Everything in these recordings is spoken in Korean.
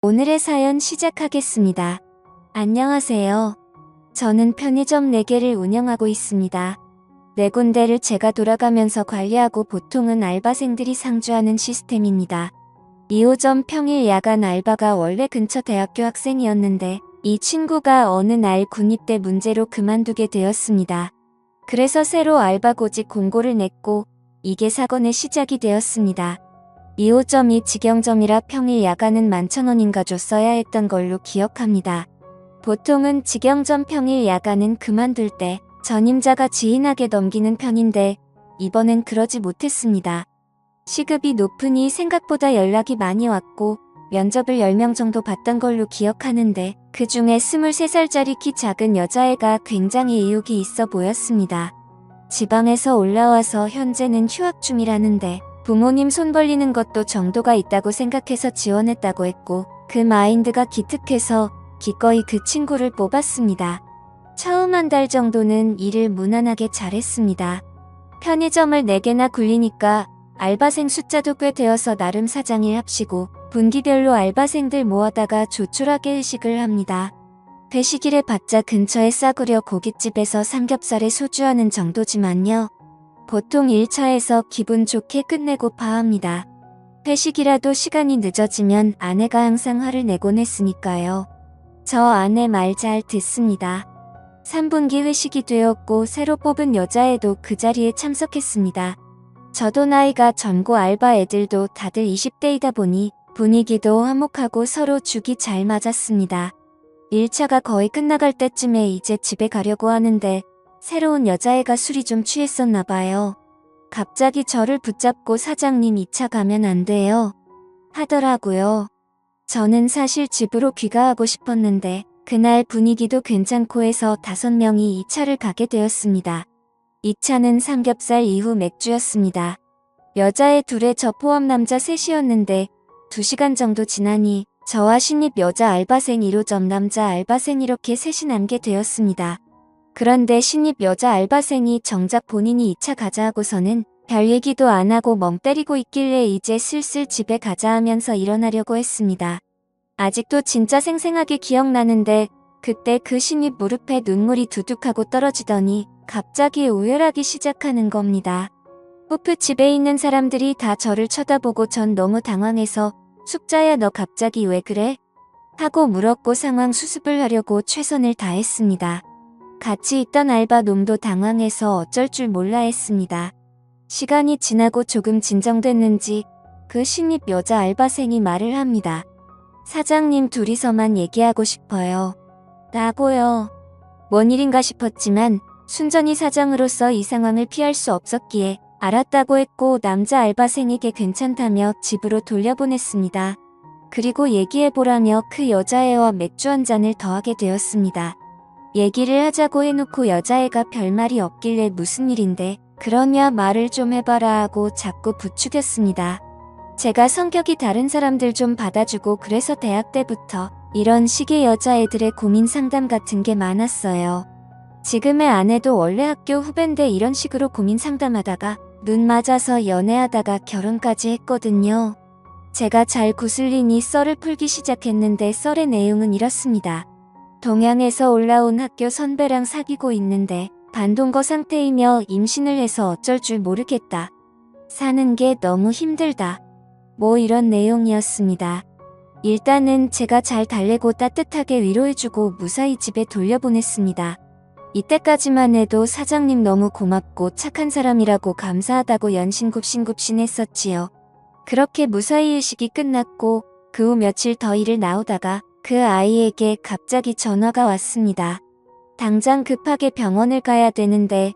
오늘의 사연 시작하겠습니다. 안녕하세요. 저는 편의점 4개를 운영하고 있습니다. 4군데를 제가 돌아가면서 관리하고 보통은 알바생들이 상주하는 시스템입니다. 2호점 평일 야간 알바가 원래 근처 대학교 학생이었는데 이 친구가 어느 날 군입대 문제로 그만두게 되었습니다. 그래서 새로 알바 고직 공고를 냈고 이게 사건의 시작이 되었습니다. 2호점이 직영점이라 평일 야간은 11,000원인가 줬어야 했던 걸로 기억합니다. 보통은 직영점 평일 야간은 그만둘 때 전임자가 지인에게 넘기는 편인데 이번엔 그러지 못했습니다. 시급이 높으니 생각보다 연락이 많이 왔고 면접을 10명 정도 봤던 걸로 기억하는데 그 중에 23살짜리 키 작은 여자애가 굉장히 의욕이 있어 보였습니다. 지방에서 올라와서 현재는 휴학 중이라는데 부모님 손 벌리는 것도 정도가 있다고 생각해서 지원했다고 했고 그 마인드가 기특해서 기꺼이 그 친구를 뽑았습니다. 처음 한 달 정도는 일을 무난하게 잘했습니다. 편의점을 4개나 굴리니까 알바생 숫자도 꽤 되어서 나름 사장일 합시고 분기별로 알바생들 모아다가 조촐하게 회식을 합니다. 회식일에 봤자 근처에 싸구려 고깃집에서 삼겹살에 소주하는 정도지만요. 보통 1차에서 기분 좋게 끝내고 파합니다. 회식이라도 시간이 늦어지면 아내가 항상 화를 내곤 했으니까요. 저 아내 말 잘 듣습니다. 3분기 회식이 되었고 새로 뽑은 여자애도 그 자리에 참석했습니다. 저도 나이가 젊고 알바 애들도 다들 20대이다 보니 분위기도 화목하고 서로 죽이 잘 맞았습니다. 1차가 거의 끝나갈 때쯤에 이제 집에 가려고 하는데 새로운 여자애가 술이 좀 취했었나 봐요. 갑자기 저를 붙잡고 사장님 2차 가면 안 돼요 하더라고요. 저는 사실 집으로 귀가하고 싶었는데 그날 분위기도 괜찮고 해서 5명이 2차를 가게 되었습니다. 2차는 삼겹살 이후 맥주였습니다. 여자애 2에 저 포함 남자 3이었는데 2시간 정도 지나니 저와 신입 여자 알바생 1호점 남자 알바생 이렇게 셋이 남게 되었습니다. 그런데 신입 여자 알바생이 정작 본인이 2차 가자 하고서는 별 얘기도 안 하고 멍 때리고 있길래 이제 슬슬 집에 가자 하면서 일어나려고 했습니다. 아직도 진짜 생생하게 기억나는데 그때 그 신입 무릎에 눈물이 두둑하고 떨어지더니 갑자기 우열하기 시작하는 겁니다. 호프 집에 있는 사람들이 다 저를 쳐다보고 전 너무 당황해서 숙자야 너 갑자기 왜 그래? 하고 물었고 상황 수습을 하려고 최선을 다했습니다. 같이 있던 알바 놈도 당황해서 어쩔 줄 몰라 했습니다. 시간이 지나고 조금 진정됐는지 그 신입 여자 알바생이 말을 합니다. 사장님 둘이서만 얘기하고 싶어요. 라고요. 뭔 일인가 싶었지만 순전히 사장으로서 이 상황을 피할 수 없었기에 알았다고 했고 남자 알바생에게 괜찮다며 집으로 돌려보냈습니다. 그리고 얘기해보라며 그 여자애와 맥주 한 잔을 더하게 되었습니다. 얘기를 하자고 해놓고 여자애가 별말이 없길래 무슨 일인데 그러냐 말을 좀 해봐라 하고 자꾸 부추겼습니다. 제가 성격이 다른 사람들 좀 받아주고 그래서 대학 때부터 이런 식의 여자애들의 고민 상담 같은 게 많았어요. 지금의 아내도 원래 학교 후배인데 이런 식으로 고민 상담하다가 눈 맞아서 연애하다가 결혼까지 했거든요. 제가 잘 구슬리니 썰을 풀기 시작했는데 썰의 내용은 이렇습니다. 동양에서 올라온 학교 선배랑 사귀고 있는데 반동거 상태이며 임신을 해서 어쩔 줄 모르겠다. 사는 게 너무 힘들다. 뭐 이런 내용이었습니다. 일단은 제가 잘 달래고 따뜻하게 위로해주고 무사히 집에 돌려보냈습니다. 이때까지만 해도 사장님 너무 고맙고 착한 사람이라고 감사하다고 연신굽신굽신했었지요. 그렇게 무사히 회식이 끝났고 그 후 며칠 더 일을 나오다가 그 아이에게 갑자기 전화가 왔습니다. 당장 급하게 병원을 가야 되는데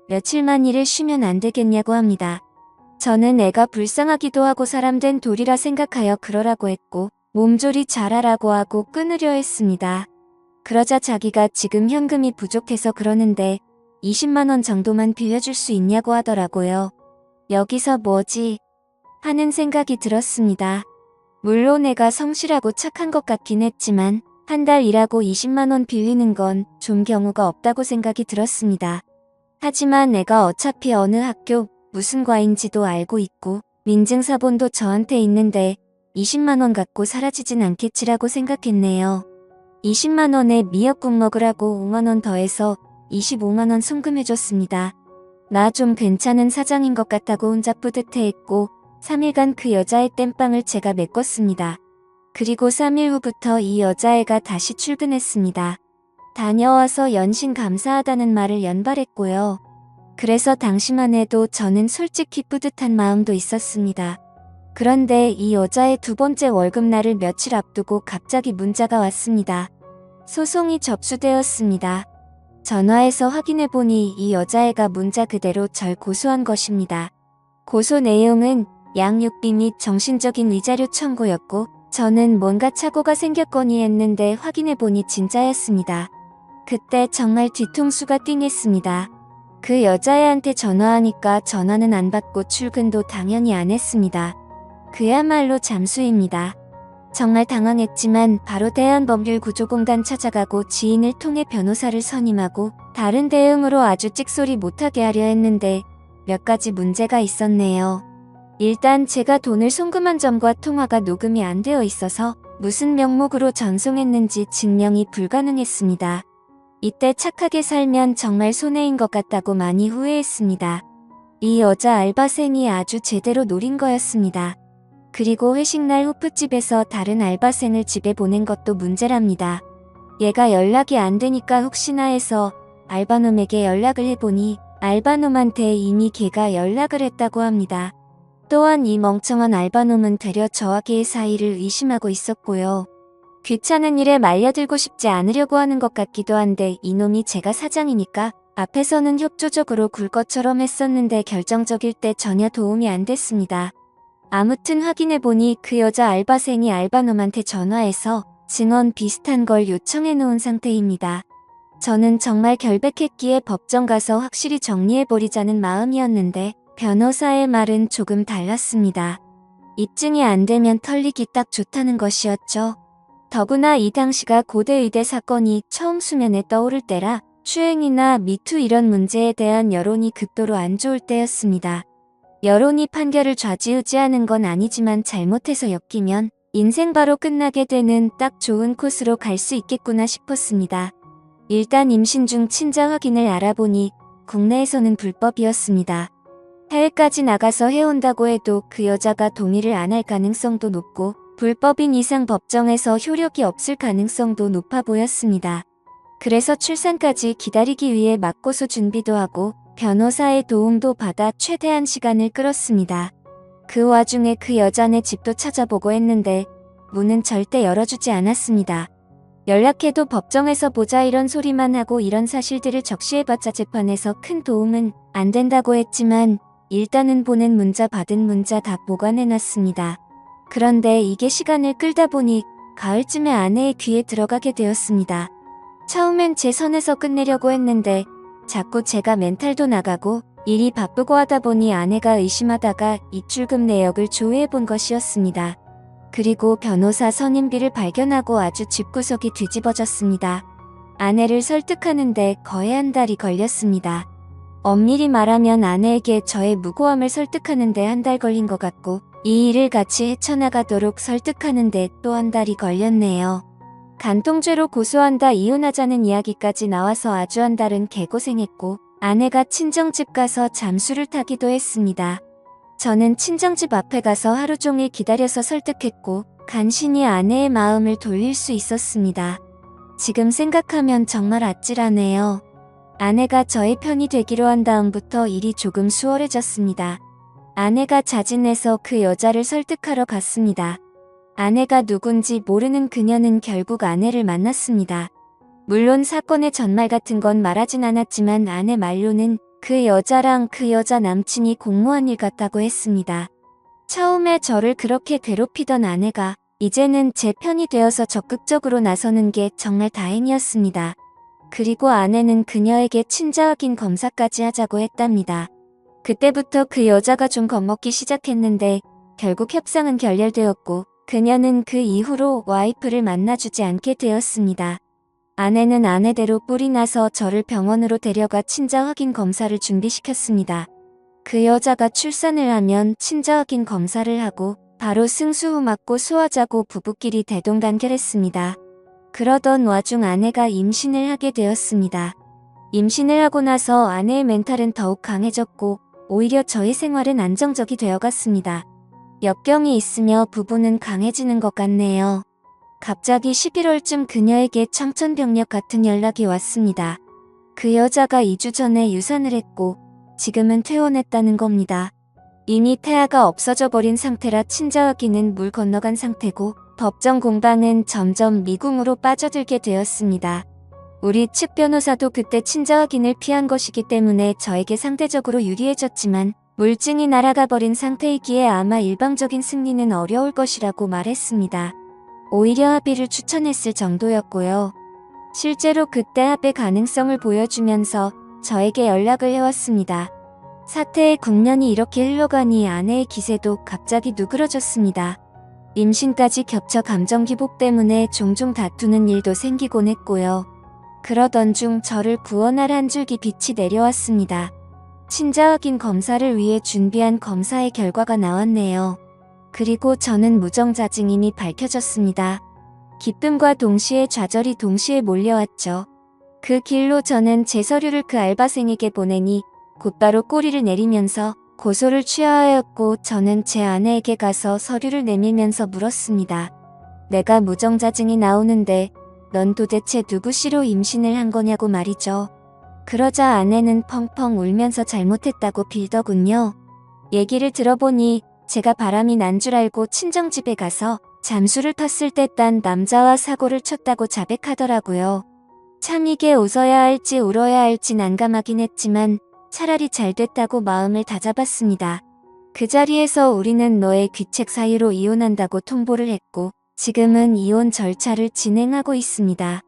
며칠만 일을 쉬면 안 되겠냐고 합니다. 저는 애가 불쌍하기도 하고 사람된 돌이라 생각하여 그러라고 했고 몸조리 잘하라고 하고 끊으려 했습니다. 그러자 자기가 지금 현금이 부족해서 그러는데 20만 원 정도만 빌려줄 수 있냐고 하더라고요. 여기서 뭐지? 하는 생각이 들었습니다. 물론 애가 성실하고 착한 것 같긴 했지만 한 달 일하고 20만 원 빌리는 건 좀 경우가 없다고 생각이 들었습니다. 하지만 애가 어차피 어느 학교 무슨 과인지도 알고 있고 민증사본도 저한테 있는데 20만 원 갖고 사라지진 않겠지라고 생각했네요. 20만 원에 미역국 먹으라고 5만 원 더해서 25만 원 송금해줬습니다. 나 좀 괜찮은 사장인 것 같다고 혼자 뿌듯해했고 3일간 그 여자의 땜빵을 제가 메꿨습니다. 그리고 3일 후부터 이 여자애가 다시 출근했습니다. 다녀와서 연신 감사하다는 말을 연발했고요. 그래서 당시만 해도 저는 솔직히 뿌듯한 마음도 있었습니다. 그런데 이 여자의 두 번째 월급날을 며칠 앞두고 갑자기 문자가 왔습니다. 소송이 접수되었습니다. 전화해서 확인해보니 이 여자애가 문자 그대로 절 고소한 것입니다. 고소 내용은 양육비 및 정신적인 위자료 청구였고 저는 뭔가 착오가 생겼거니 했는데 확인해보니 진짜였습니다. 그때 정말 뒤통수가 띵했습니다. 그 여자애한테 전화하니까 전화는 안 받고 출근도 당연히 안 했습니다. 그야말로 잠수입니다. 정말 당황했지만 바로 대한법률구조공단 찾아가고 지인을 통해 변호사를 선임하고 다른 대응으로 아주 찍소리 못하게 하려 했는데 몇 가지 문제가 있었네요. 일단 제가 돈을 송금한 점과 통화가 녹음이 안 되어 있어서 무슨 명목으로 전송했는지 증명이 불가능했습니다. 이때 착하게 살면 정말 손해인 것 같다고 많이 후회했습니다. 이 여자 알바생이 아주 제대로 노린 거였습니다. 그리고 회식날 호프집에서 다른 알바생을 집에 보낸 것도 문제랍니다. 얘가 연락이 안 되니까 혹시나 해서 알바놈에게 연락을 해보니 알바놈한테 이미 걔가 연락을 했다고 합니다. 또한 이 멍청한 알바놈은 되려 저와 걔의 사이를 의심하고 있었고요. 귀찮은 일에 말려들고 싶지 않으려고 하는 것 같기도 한데 이놈이 제가 사장이니까 앞에서는 협조적으로 굴 것처럼 했었는데 결정적일 때 전혀 도움이 안 됐습니다. 아무튼 확인해보니 그 여자 알바생이 알바놈한테 전화해서 증언 비슷한 걸 요청해 놓은 상태입니다. 저는 정말 결백했기에 법정 가서 확실히 정리해버리자는 마음이었는데 변호사의 말은 조금 달랐습니다. 입증이 안 되면 털리기 딱 좋다는 것이었죠. 더구나 이 당시가 고대 의대 사건이 처음 수면에 떠오를 때라 추행이나 미투 이런 문제에 대한 여론이 극도로 안 좋을 때였습니다. 여론이 판결을 좌지우지하는 건 아니지만 잘못해서 엮이면 인생 바로 끝나게 되는 딱 좋은 코스로 갈 수 있겠구나 싶었습니다. 일단 임신 중 친자 확인을 알아보니 국내에서는 불법이었습니다. 해외까지 나가서 해온다고 해도 그 여자가 동의를 안 할 가능성도 높고 불법인 이상 법정에서 효력이 없을 가능성도 높아 보였습니다. 그래서 출산까지 기다리기 위해 맞고소 준비도 하고 변호사의 도움도 받아 최대한 시간을 끌었습니다. 그 와중에 그 여자네 집도 찾아보고 했는데 문은 절대 열어주지 않았습니다. 연락해도 법정에서 보자 이런 소리만 하고 이런 사실들을 적시해봤자 재판에서 큰 도움은 안 된다고 했지만 일단은 보낸 문자 받은 문자 다 보관해놨습니다. 그런데 이게 시간을 끌다 보니 가을쯤에 아내의 귀에 들어가게 되었습니다. 처음엔 제 선에서 끝내려고 했는데 자꾸 제가 멘탈도 나가고 일이 바쁘고 하다 보니 아내가 의심하다가 입출금 내역을 조회해본 것이었습니다. 그리고 변호사 선임비를 발견하고 아주 집구석이 뒤집어졌습니다. 아내를 설득하는데 거의 한 달이 걸렸습니다. 엄밀히 말하면 아내에게 저의 무고함을 설득하는데 한 달 걸린 것 같고 이 일을 같이 헤쳐나가도록 설득하는데 또 한 달이 걸렸네요. 간통죄로 고소한다 이혼하자는 이야기까지 나와서 아주 한 달은 개고생했고 아내가 친정집 가서 잠수를 타기도 했습니다. 저는 친정집 앞에 가서 하루 종일 기다려서 설득했고 간신히 아내의 마음을 돌릴 수 있었습니다. 지금 생각하면 정말 아찔하네요. 아내가 저의 편이 되기로 한 다음부터 일이 조금 수월해졌습니다. 아내가 자진해서 그 여자를 설득하러 갔습니다. 아내가 누군지 모르는 그녀는 결국 아내를 만났습니다. 물론 사건의 전말 같은 건 말하진 않았지만 아내 말로는 그 여자랑 그 여자 남친이 공모한 일 같다고 했습니다. 처음에 저를 그렇게 괴롭히던 아내가 이제는 제 편이 되어서 적극적으로 나서는 게 정말 다행이었습니다. 그리고 아내는 그녀에게 친자 확인 검사까지 하자고 했답니다. 그때부터 그 여자가 좀 겁먹기 시작했는데 결국 협상은 결렬되었고 그녀는 그 이후로 와이프를 만나주지 않게 되었습니다. 아내는 아내대로 뿔이 나서 저를 병원으로 데려가 친자 확인 검사를 준비시켰습니다. 그 여자가 출산을 하면 친자 확인 검사를 하고 바로 승수후 맞고 수화자고 부부끼리 대동단결했습니다. 그러던 와중 아내가 임신을 하게 되었습니다. 임신을 하고 나서 아내의 멘탈은 더욱 강해졌고 오히려 저의 생활은 안정적이 되어갔습니다. 역경이 있으며 부부는 강해지는 것 같네요. 갑자기 11월쯤 그녀에게 청천벽력 같은 연락이 왔습니다. 그 여자가 2주 전에 유산을 했고 지금은 퇴원했다는 겁니다. 이미 태아가 없어져 버린 상태라 친자아기는 물 건너간 상태고 법정 공방은 점점 미궁으로 빠져들게 되었습니다. 우리 측 변호사도 그때 친자확인을 피한 것이기 때문에 저에게 상대적으로 유리해졌지만 물증이 날아가 버린 상태이기에 아마 일방적인 승리는 어려울 것이라고 말했습니다. 오히려 합의를 추천했을 정도였고요. 실제로 그때 합의 가능성을 보여주면서 저에게 연락을 해왔습니다. 사태의 국면이 이렇게 흘러가니 아내의 기세도 갑자기 누그러졌습니다. 임신까지 겹쳐 감정 기복 때문에 종종 다투는 일도 생기곤 했고요. 그러던 중 저를 구원할 한 줄기 빛이 내려왔습니다. 친자 확인 검사를 위해 준비한 검사의 결과가 나왔네요. 그리고 저는 무정자증임이 밝혀졌습니다. 기쁨과 동시에 좌절이 동시에 몰려왔죠. 그 길로 저는 제 서류를 그 알바생에게 보내니 곧바로 꼬리를 내리면서 고소를 취하하였고 저는 제 아내에게 가서 서류를 내밀면서 물었습니다. 내가 무정자증이 나오는데 넌 도대체 누구 씨로 임신을 한 거냐고 말이죠. 그러자 아내는 펑펑 울면서 잘못했다고 빌더군요. 얘기를 들어보니 제가 바람이 난 줄 알고 친정집에 가서 잠수를 탔을 때 딴 남자와 사고를 쳤다고 자백하더라고요. 참 이게 웃어야 할지 울어야 할지 난감하긴 했지만 차라리 잘 됐다고 마음을 다잡았습니다. 그 자리에서 우리는 너의 귀책 사유로 이혼한다고 통보를 했고 지금은 이혼 절차를 진행하고 있습니다.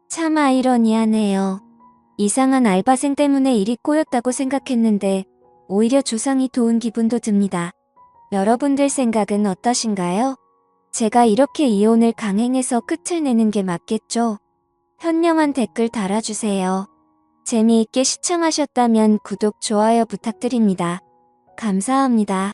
참 아이러니하네요. 이상한 알바생 때문에 일이 꼬였다고 생각했는데 오히려 조상이 도운 기분도 듭니다. 여러분들 생각은 어떠신가요? 제가 이렇게 이혼을 강행해서 끝을 내는 게 맞겠죠? 현명한 댓글 달아주세요. 재미있게 시청하셨다면 구독, 좋아요 부탁드립니다. 감사합니다.